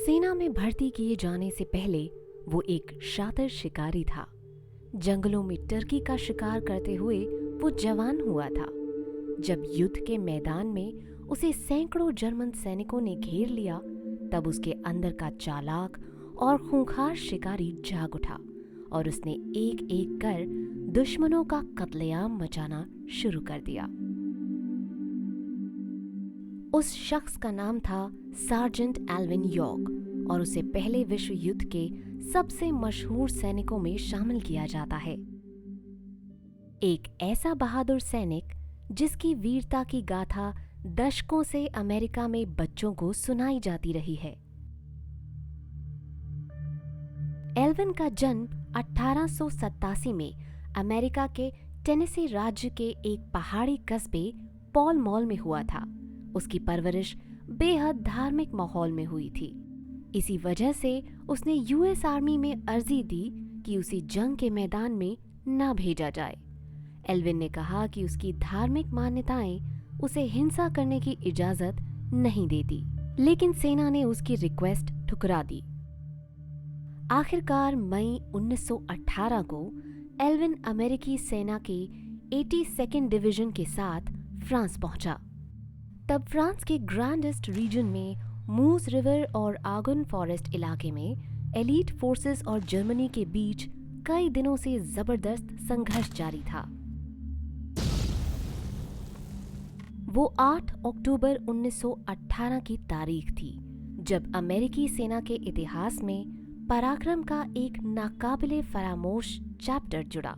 सेना में भर्ती किए जाने से पहले वो एक शातिर शिकारी था। जंगलों में टर्की का शिकार करते हुए वो जवान हुआ था। जब युद्ध के मैदान में उसे सैकड़ों जर्मन सैनिकों ने घेर लिया, तब उसके अंदर का चालाक और खूंखार शिकारी जाग उठा और उसने एक एक कर दुश्मनों का कत्लेआम मचाना शुरू कर दिया। उस शख्स का नाम था सार्जेंट एल्विन यॉर्क और उसे पहले विश्व युद्ध के सबसे मशहूर सैनिकों में शामिल किया जाता है। एक ऐसा बहादुर सैनिक जिसकी वीरता की गाथा दशकों से अमेरिका में बच्चों को सुनाई जाती रही है। एल्विन का जन्म 1887 में अमेरिका के टेनेसी राज्य के एक पहाड़ी कस्बे पॉल मॉल में हुआ था। उसकी परवरिश बेहद धार्मिक माहौल में हुई थी। इसी वजह से उसने यूएस आर्मी में अर्जी दी कि उसे जंग के मैदान में न भेजा जाए। एल्विन ने कहा कि उसकी धार्मिक मान्यताएं उसे हिंसा करने की इजाजत नहीं देती, लेकिन सेना ने उसकी रिक्वेस्ट ठुकरा दी। आखिरकार मई 1918 को एल्विन अमेरिकी सेना के 82nd डिवीजन के साथ फ्रांस पहुंचा। तब फ्रांस के ग्रैंड ईस्ट रीजन में मूस रिवर और आगन फॉरेस्ट इलाके में एलीट फोर्सेस और जर्मनी के बीच कई दिनों से जबरदस्त संघर्ष जारी था। वो 8 अक्टूबर 1918 की तारीख थी, जब अमेरिकी सेना के इतिहास में पराक्रम का एक नाकाबिले फरामोश चैप्टर जुड़ा,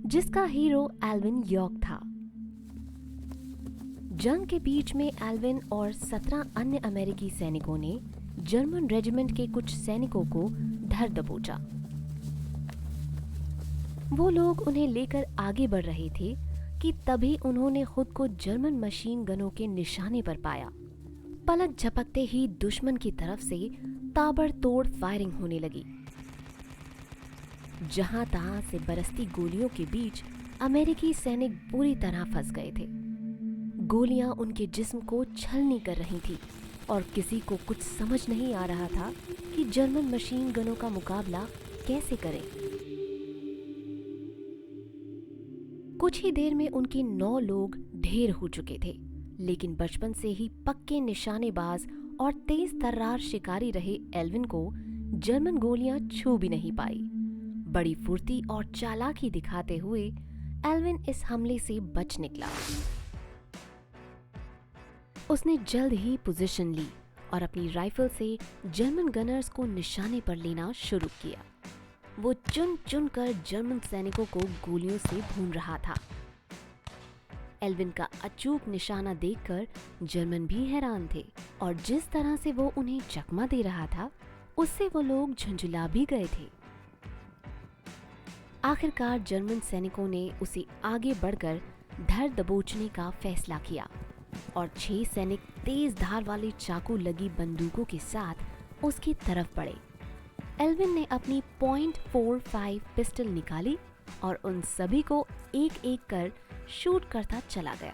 जिसका हीरो एल्विन यॉर्क था। जंग के बीच में एल्विन और 17 अन्य अमेरिकी सैनिकों ने जर्मन रेजिमेंट के कुछ सैनिकों को धर दबोचा। वो लोग उन्हें लेकर आगे बढ़ रहे थे कि तभी उन्होंने खुद को जर्मन मशीन गनों के निशाने पर पाया। पलक झपकते ही दुश्मन की तरफ से ताबड़तोड़ फायरिंग होने लगी। जहां तहां से बरसती गोलियों के बीच अमेरिकी सैनिक बुरी तरह फंस गए थे। गोलियां उनके जिस्म को छलनी कर रही थी और किसी को कुछ समझ नहीं आ रहा था कि जर्मन मशीन गनों का मुकाबला कैसे करें। कुछ ही देर में उनके 9 लोग ढेर हो चुके थे, लेकिन बचपन से ही पक्के निशानेबाज और तेज तर्रार शिकारी रहे एल्विन को जर्मन गोलियां छू भी नहीं पाई। बड़ी फुर्ती और चालाकी दिखाते हुए एल्विन इस हमले से बच निकला। उसने जल्द ही पोजीशन ली और अपनी राइफल से जर्मन गनर्स को निशाने पर लेना शुरू किया। वो चुन चुन कर जर्मन सैनिकों को गोलियों से भून रहा था। एल्विन का अचूक निशाना देखकर जर्मन भी हैरान थे और जिस तरह से वो उन्हें चकमा दे रहा था, उससे वो लोग झुंझुला भी गए थे। आखिरकार जर्मन सैनिकों ने उसे आगे बढ़कर धर दबोचने का फैसला किया और 6 सैनिक तेज धार वाली चाकू लगी बंदूकों के साथ उसकी तरफ बढ़े। एल्विन ने अपनी .45 पिस्टल निकाली और उन सभी को एक एक कर शूट करता चला गया।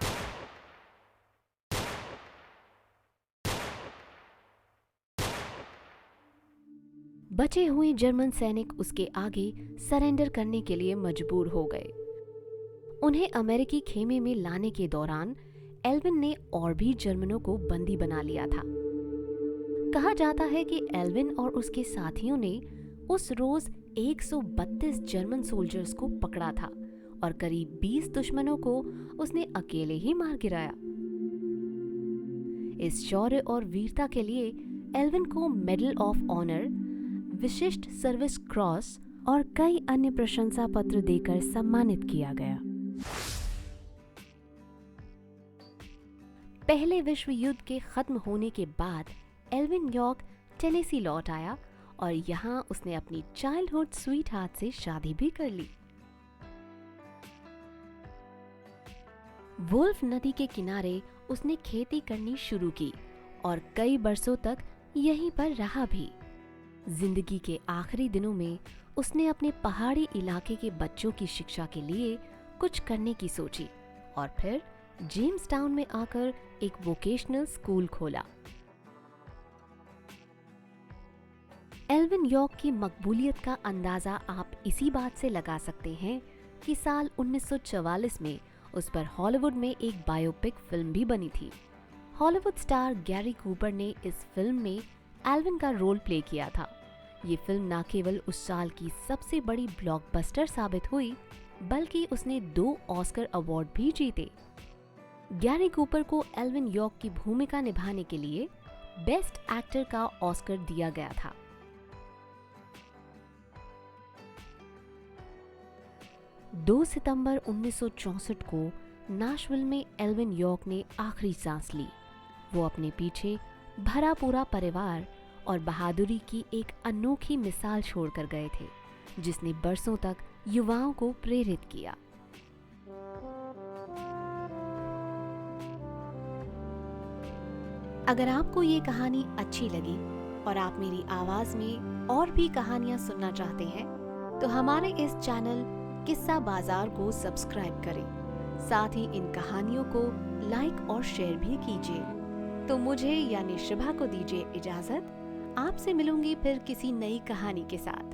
बचे हुए जर्मन सैनिक उसके आगे सरेंडर करने के लिए मजबूर हो गए। उन्हें अमेरिकी खेमे में लाने के दौरान एल्विन ने और भी जर्मनों को बंदी बना लिया था। कहा जाता है कि एल्विन और उसके साथियों ने उस रोज 132 जर्मन सोल्जर्स को पकड़ा था और करीब 20 दुश्मनों को उसने अकेले ही मार गिराया। इस शौर्य और वीरता के लिए एल्विन को मेडल ऑफ ऑनर, विशिष्ट सर्विस क्रॉस और कई अन्य प्रशंसा पत्र देकर सम्मानित किया गया। पहले विश्व युद्ध के खत्म होने के बाद एल्विन यॉर्क टेनेसी लौट आया और यहाँ उसने अपनी चाइल्डहुड स्वीट हार्ट से शादी भी कर ली। वुल्फ नदी के किनारे उसने खेती करनी शुरू की और कई बरसों तक यहीं पर रहा भी। जिंदगी के आखिरी दिनों में उसने अपने पहाड़ी इलाके के बच्चों की शिक्षा के लिए कुछ करने की सोची और फिर जेम्स टाउन में आकर एक वोकेशनल स्कूल खोला। एल्विन यॉर्क की मकबूलियत का अंदाज़ा आप इसी बात से लगा सकते हैं कि साल 1944 में उस पर हॉलीवुड में एक बायोपिक फिल्म भी बनी थी। हॉलीवुड स्टार गैरी कूपर ने इस फिल्म में एल्विन का रोल प्ले किया था। ये फिल्म न केवल उस साल की सबसे बड़ी ब्लॉकबस्टर साबित हुई, बल्कि उसने 2 ऑस्कर अवार्ड भी जीते। गैरी कूपर को एल्विन यॉर्क की भूमिका निभाने के लिए बेस्ट एक्टर का ऑस्कर दिया गया था। दो सितंबर 1964 को नाशविल में एल्विन यॉर्क ने आखिरी सांस ली। वो अपने पीछे भरा पूरा परिवार और बहादुरी की एक अनोखी मिसाल छोड़कर गए थे, जिसने बरसों तक युवाओं को प्रेरित किया। अगर आपको ये कहानी अच्छी लगी और आप मेरी आवाज में और भी कहानियां सुनना चाहते हैं, तो हमारे इस चैनल किस्सा बाजार को सब्सक्राइब करें। साथ ही इन कहानियों को लाइक और शेयर भी कीजिए। तो मुझे यानी शिभा को दीजिए इजाजत। आपसे मिलूंगी फिर किसी नई कहानी के साथ।